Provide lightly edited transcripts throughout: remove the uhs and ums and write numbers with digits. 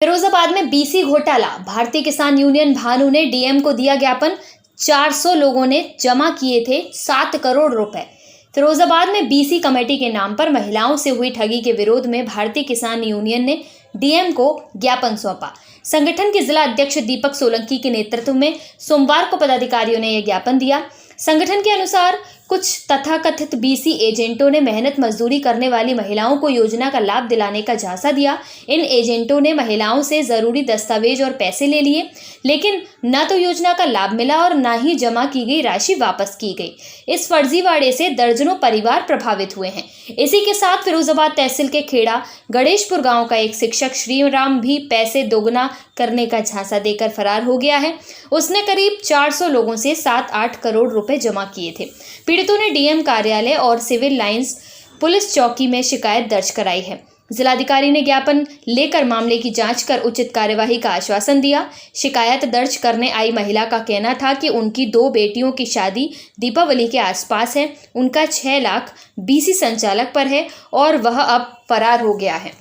फिरोजाबाद में बीसी घोटाला। भारतीय किसान यूनियन भानु ने डीएम को दिया ज्ञापन। 400 लोगों ने जमा किए थे 7 करोड़ रुपए। फिरोजाबाद में बीसी कमेटी के नाम पर महिलाओं से हुई ठगी के विरोध में भारतीय किसान यूनियन ने डीएम को ज्ञापन सौंपा। संगठन के जिला अध्यक्ष दीपक सोलंकी के नेतृत्व में सोमवार को पदाधिकारियों ने यह ज्ञापन दिया। संगठन के अनुसार कुछ तथाकथित बीसी एजेंटों ने मेहनत मजदूरी करने वाली महिलाओं को योजना का लाभ दिलाने का झांसा दिया। इन एजेंटों ने महिलाओं से जरूरी दस्तावेज और पैसे ले लिए, लेकिन न तो योजना का लाभ मिला और न ही जमा की गई राशि वापस की गई। इस फर्जीवाड़े से दर्जनों परिवार प्रभावित हुए हैं। इसी के साथ फिरोजाबाद तहसील के खेड़ा गणेशपुर गांव का एक शिक्षक श्रीराम भी पैसे दोगुना करने का झांसा देकर फरार हो गया है। उसने करीब 400 लोगों से 7-8 करोड़ रुपए जमा किए थे। पीड़ितों ने डीएम कार्यालय और सिविल लाइंस पुलिस चौकी में शिकायत दर्ज कराई है। जिलाधिकारी ने ज्ञापन लेकर मामले की जांच कर उचित कार्यवाही का आश्वासन दिया। शिकायत दर्ज करने आई महिला का कहना था कि उनकी 2 बेटियों की शादी दीपावली के आसपास है। उनका 6 लाख बीसी संचालक पर है और वह अब फरार हो गया है।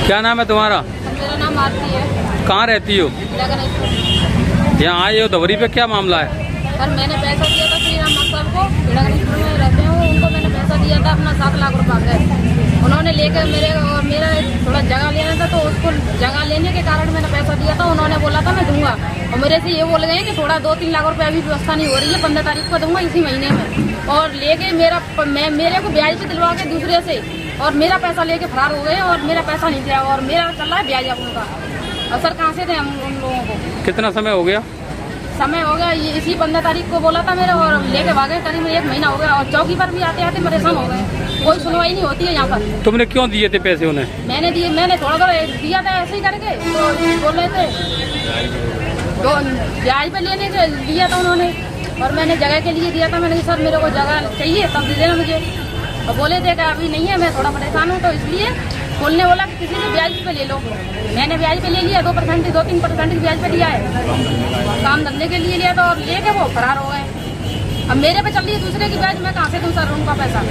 क्या नाम है तुम्हारा? मेरा नाम आरती है। कहाँ रहती हो? यहाँ आए हो दवरी पे, क्या मामला है? सर मैंने पैसा दिया था श्रीराम मास्टर को, गणेशपुर में रहते हैं उनको मैंने पैसा दिया था अपना 7 लाख रुपया का। उन्होंने लेकर मेरा थोड़ा जगह लेना था, तो उसको जगह लेने के कारण मैंने पैसा दिया था। उन्होंने बोला था मैं दूंगा, और मेरे से ये बोल गए कि थोड़ा 2-3 लाख रुपये अभी व्यवस्था नहीं हो रही है, 15 तारीख को दूंगा इसी महीने में। और लेके मेरे को ब्याज पे दिलवा के दूसरे से और मेरा पैसा लेके फरार हो गए और मेरा पैसा नहीं दिया और मेरा चल रहा है ब्याज अब उनका। और सर कहाँ से थे हम उन लोगों को? कितना समय हो गया? समय हो गया ये इसी 15 तारीख को बोला था मेरे, और लेके भागे करीब 1 महीना हो गया। और चौकी पर भी आते आते परेशान हो गए, कोई सुनवाई नहीं होती है यहाँ पर। तुमने क्यों दिए थे पैसे उन्हें? मैंने थोड़ा दिया था ऐसे ही करके, तो बोल रहे थे ब्याज पे लेने के दिया था उन्होंने, और मैंने जगह के लिए दिया था। मैंने कहा सर मेरे को जगह चाहिए तब दे देना मुझे, और बोले थे कि अभी नहीं है, मैं थोड़ा परेशान हूँ, तो इसलिए बोलने बोला कि किसी से ब्याज पे ले लो। मैंने ब्याज पे ले लिया, 2-3% ब्याज पे लिया है, काम धंधे के लिए लिया था, और लेके वो फरार हो गए। अब मेरे पे चल रही है दूसरे की ब्याज, मैं कहाँ से दूँ सर उनका पैसा?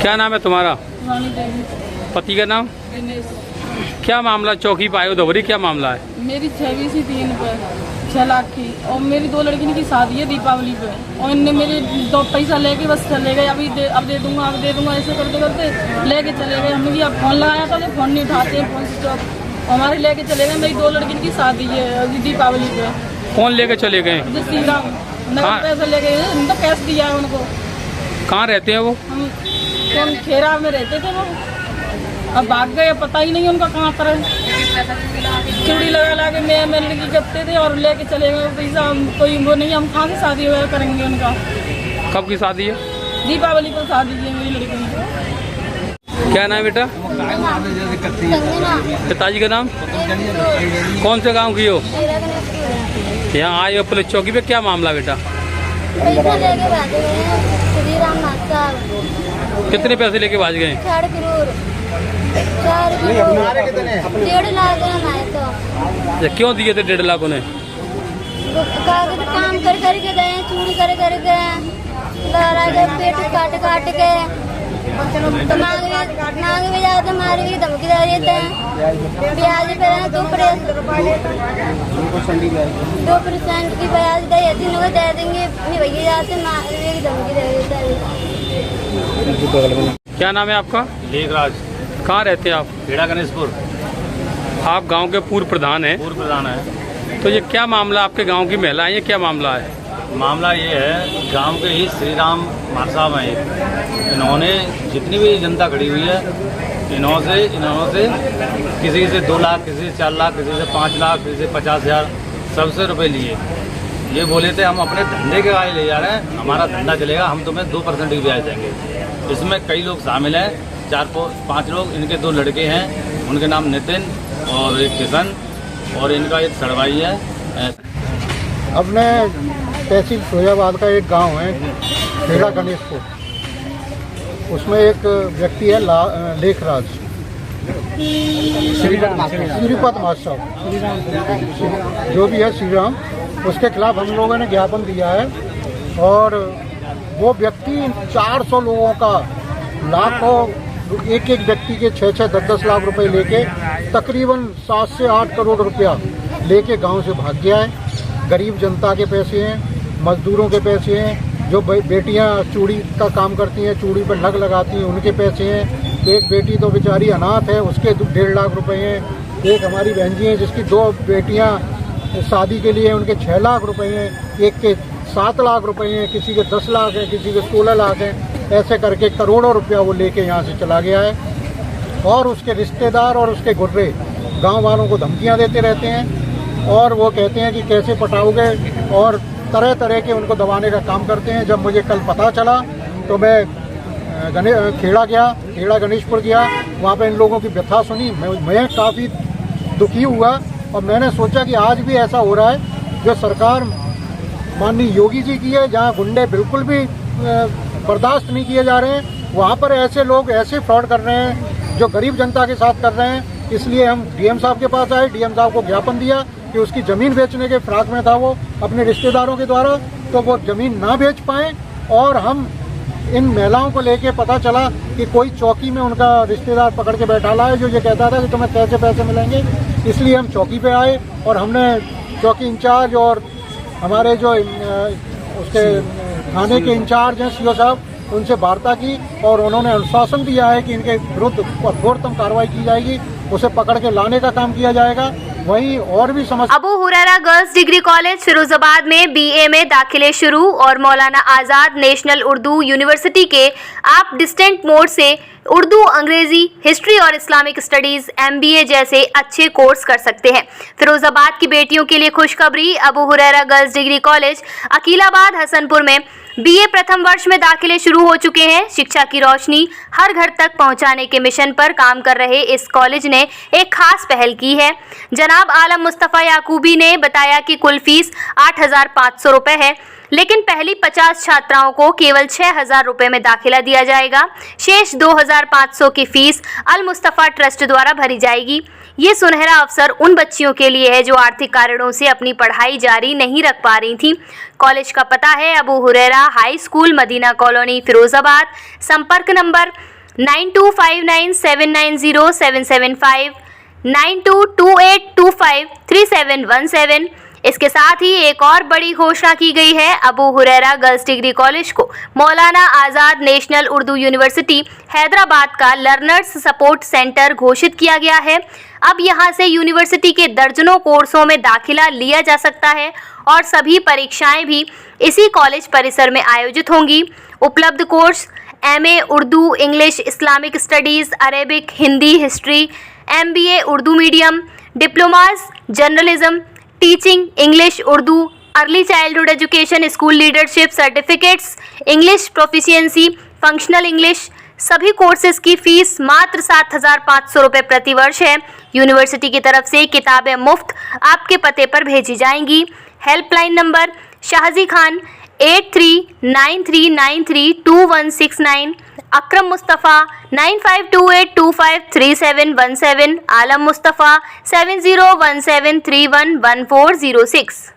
क्या नाम है तुम्हारा? पति का नाम? क्या मामला चौकी पे आए हो दवरी, क्या मामला है? मेरी 6 पे 6 लाख की, और मेरी 2 लड़की की शादी है दीपावली पे, और इनने मेरे 2 पैसा लेके बस चले गए। अब दे दूंगा ऐसे करते करते लेके चले गए। हमने भी अब फोन लगाया था, फोन नहीं उठाते, फोन स्विच ऑफ। हमारे लेके चले गए। मेरी 2 लड़की की शादी है दीपावली पे। कौन लेके चले गए? श्रीराम नगद पैसा ले गए, उनको कैश दिया है उनको। कहाँ रहते हैं वो? हम खेड़ा में रहते थे वो, अब भाग गए, पता ही नहीं उनका कहाँ पर है। चूड़ी लगा के मैं लड़की करते थे और लेके चले गए पैसा। कोई वो नहीं, हम कहाँ से शादी वगैरह करेंगे उनका? कब की शादी है? दीपावली को शादी है मेरी लड़की की। क्या नाम है बेटा? पिताजी का नाम? कौन से गांव की हो? यहाँ आए हो पुलिस चौकी पे, क्या मामला बेटा? पैसा लेके भाग गए श्रीराम मास्टर। कितने पैसे लेके भाग गए? 4 करोड़ 1.5 लाख तो। क्यों दिए थे 1.5 लाख उन्हें? कागज काम कर करके गए, चूड़ी कर करके लहरा के, पेट काट के, तो मांग भी जाते, मार भी धमकी दे देते हैं। ब्याज पे 2% की ब्याज दे देंगे, भैया जाते मार भी धमकी दे देते हैं। क्या नाम है आपका? लेखराज। कहाँ रहते हैं आप? खेड़ा गणेशपुर। आप गांव के पूर्व प्रधान हैं? पूर्व प्रधान है। तो ये क्या मामला, आपके गांव की महिला है, ये क्या मामला है? मामला ये है, गांव के ही श्रीराम मार साहब हैं। इन्होंने जितनी भी जनता खड़ी हुई है, इन्होंने से किसी से 2 लाख, किसी से 4 लाख, किसी से 5 लाख, किसी से 50,000 सबसे रुपए लिए। ये बोले थे हम अपने धंधे के आगे ले जा रहे हैं, हमारा धंधा चलेगा, हम तुम्हें 2% की ब्याज देंगे। इसमें कई लोग शामिल हैं, 4-5 लोग। इनके 2 लड़के हैं, उनके नाम नितिन और एक किशन, और इनका एक सड़वाई है। अपने तहसील फिरोजाबाद का एक गांव है खेड़ा गणेशपुर, उसमें एक व्यक्ति है लेखराज, श्रीपत मास्टर, जो भी है श्रीराम, उसके खिलाफ हम लोगों ने ज्ञापन दिया है। और वो व्यक्ति 400 लोगों का लाखों एक एक व्यक्ति के 6-6, 10-10 लाख रुपए लेके तकरीबन 7 से 8 करोड़ रुपया लेके गांव से भाग गया है। गरीब जनता के पैसे हैं, मजदूरों के पैसे हैं, जो बेटियां चूड़ी का काम करती हैं, चूड़ी पर नग लगाती हैं, उनके पैसे हैं। एक बेटी तो बेचारी अनाथ है, उसके 1.5 लाख रुपए हैं। एक हमारी बहन जी हैं जिसकी 2 बेटियां शादी के लिए, उनके 6 लाख रुपए हैं। एक के 7 लाख रुपए हैं, किसी के 10 लाख हैं, किसी के 16 लाख हैं। ऐसे करके करोड़ों रुपया वो लेके यहाँ से चला गया है। और उसके रिश्तेदार और उसके गुर्रे गांव वालों को धमकियां देते रहते हैं और वो कहते हैं कि कैसे पटाओगे, और तरह तरह के उनको दबाने का काम करते हैं। जब मुझे कल पता चला तो मैं खेड़ा गणेशपुर गया, वहाँ पे इन लोगों की व्यथा सुनी। मैं काफ़ी दुखी हुआ और मैंने सोचा कि आज भी ऐसा हो रहा है जो सरकार माननीय योगी जी की है, जहाँ गुंडे बिल्कुल भी बर्दाश्त नहीं किए जा रहे हैं, वहाँ पर ऐसे लोग ऐसे फ्रॉड कर रहे हैं जो गरीब जनता के साथ कर रहे हैं। इसलिए हम डीएम साहब के पास आए, डीएम साहब को ज्ञापन दिया कि उसकी ज़मीन बेचने के फिराक में था वो अपने रिश्तेदारों के द्वारा, तो वो ज़मीन ना बेच पाएँ। और हम इन महिलाओं को लेके पता चला कि कोई चौकी में उनका रिश्तेदार पकड़ के बैठा है जो ये कहता था कि तुम्हें कैसे पैसे मिलेंगे। इसलिए हम चौकी पे आए और हमने चौकी इंचार्ज और हमारे जो उसके थाने के इंचार्ज हैं सीओ साहब, उनसे वार्ता की और उन्होंने अनुशासन दिया है कि इनके विरुद्ध कठोरतम कार्रवाई की जाएगी, उसे पकड़ के लाने का काम किया जाएगा। वहीं और भी समस्या। Abu Huraira girls degree college Firozabad में बीए में दाखिले शुरू और मौलाना आजाद नेशनल उर्दू यूनिवर्सिटी के आप डिस्टेंट मोड से उर्दू, अंग्रेजी, हिस्ट्री और इस्लामिक स्टडीज, एमबीए जैसे अच्छे कोर्स कर सकते हैं। फिरोजाबाद की बेटियों के लिए खुशखबरी। Abu Huraira girls degree college Akilabad Hasanpur में बीए प्रथम वर्ष में दाखिले शुरू हो चुके हैं। शिक्षा की रोशनी हर घर तक पहुंचाने के मिशन पर काम कर रहे इस कॉलेज ने एक खास पहल की है। जनाब आलम मुस्तफ़ा याकूबी ने बताया कि कुल फीस 8,500 रुपये है, लेकिन पहली 50 छात्राओं को केवल 6,000 रुपये में दाखिला दिया जाएगा। शेष 2,500 की फीस अल मुस्तफ़ा ट्रस्ट द्वारा भरी जाएगी। ये सुनहरा अवसर उन बच्चियों के लिए है जो आर्थिक कारणों से अपनी पढ़ाई जारी नहीं रख पा रही थी। कॉलेज का पता है Abu Huraira high school, Madina colony, Firozabad. संपर्क नंबर 9259790775, 9228253717। इसके साथ ही एक और बड़ी घोषणा की गई है। Abu Huraira girls degree college को मौलाना आजाद नेशनल उर्दू यूनिवर्सिटी हैदराबाद का लर्नर्स सपोर्ट सेंटर घोषित किया गया है। अब यहां से यूनिवर्सिटी के दर्जनों कोर्सों में दाखिला लिया जा सकता है और सभी परीक्षाएं भी इसी कॉलेज परिसर में आयोजित होंगी। उपलब्ध course MA Urdu, English, Islamic studies, Arabic, Hindi, history, MBA Urdu medium, diplomas, journalism, teaching, English, Urdu, early childhood education, school leadership certificates, English proficiency, functional English. सभी कोर्सेज की फीस मात्र 7,500 रुपये प्रति वर्ष है। यूनिवर्सिटी की तरफ से किताबें मुफ्त आपके पते पर भेजी जाएंगी। हेल्पलाइन नंबर शाहजी खान 8393932169, अकरम मुस्तफ़ा 9528253717, आलम मुस्तफ़ा 7017311406।